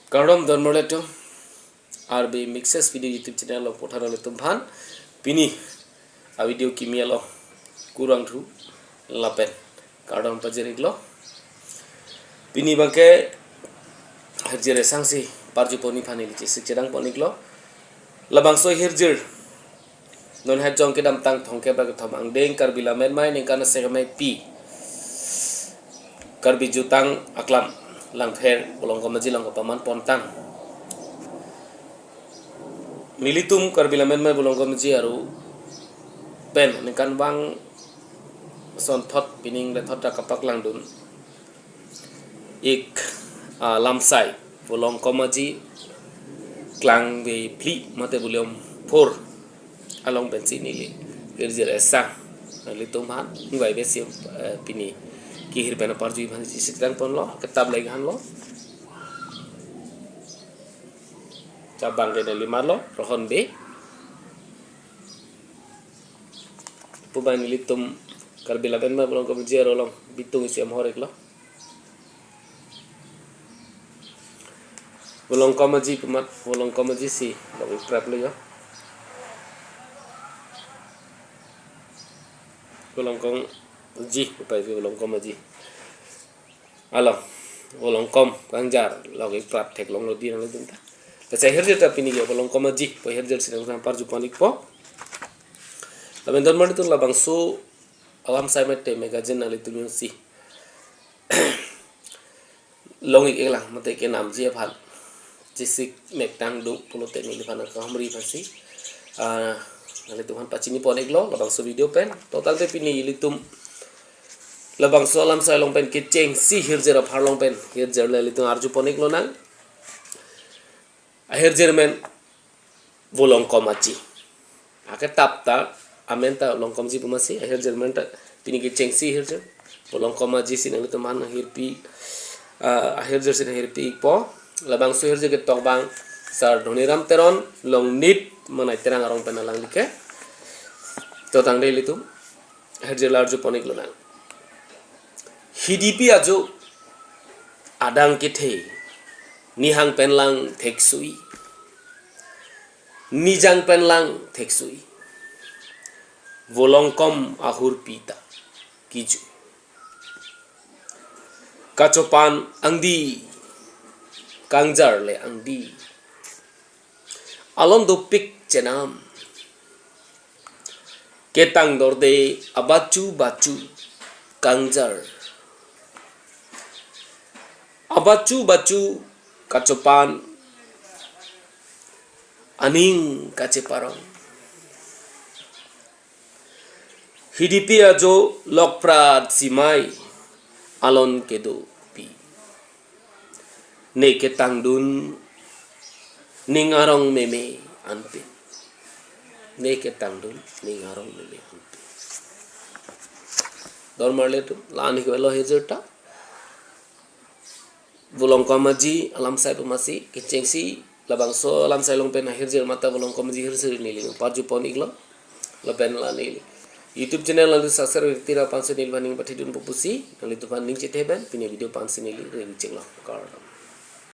Karom don moletum Rbey mixes video YouTube channel lo pothano le tumphan pini a video kimia lo kurang thu lapen karom pajerik lo pini bangke Hirjir sangsi parju poni phani lichi sikjedang ponik lo labang so Hirjir non het jong kedam tang thongke ba thom ang deng Karbi Lammet Amei ningkana segamai pi Karbi jutang aklam langpher bolongkom aji langko paman pontang militum Karbi Lammet Amei bolongkom aji aru pen ningkan bang son thot pining le thot kapak langdun ik lamsai bolongkom aji klang be pli mate buliom phor along pensi nili Hirjir Assam litum han ngai be sim pini ki hirbena parju bhan ji sikran pon lo kitab lagi han lo cabang de lima lo Rohon Bey puban litum Karbi Lammet Amei bolongkom aji rolong bitung siam horek lo bolongkom aji pemat bolongkom aji si lo prep lo yo bolongkom aji upai bolongkom aji alam bolongkom kangjar logi prat tek long lo di nang dunta ta Hirjir ta pini ge bolongkom aji po Hirjir sidang sampar jupanik po laben don mari tun labang su alam sai mate Megazine ali tu si longi eklang mate ke nam je phan jisik mektang du pulo te ni phan ka hamri phasi nali tuhan pacini ponek lo labang su video pen total te pini litum labang su alam sai long pen kitcheng si Hirjir phar long pen Hirjir le litum arju ponek lo nang Hirjir men bolongkom aji ake tapta amenta longkom ji pumasi Hirjir men ta pini kitcheng si Hirjir bolongkom aji sin litum man hirpi Hirjir sin hirpi po labang su Hirjir ke tok bang Sar Dhoniram Teron long nit manai terang arong penalang like to tang dei litum Hirjir larju ponik lo nang hidipi ajo adang kithe nihang penlang theksui nijang penlang theksui volongkom ahur pita kiju kacopan angdi kangjar le angdi alon do pik cenam ketang dorde abacu bacu kangjar abacu bacu kacopan aning kaceparong hidipi ajo lokprat simai alon kedo pi ne ketang dun ningarong meme anpin ne ketang dun ningarong meme anpin dormarle tu lani ko lo Hirjir ta bolongkom aji alam sai pumasi kitchengsi labang so alam sai long pen Hirjir mata bolongkom aji Hirjir niling parju ponik lo pen la nili YouTube channel lalu subscribe tira 500 nil baning pathidun pupusi lalu tu banding cete ben pini video 500 nil re ceng lo kar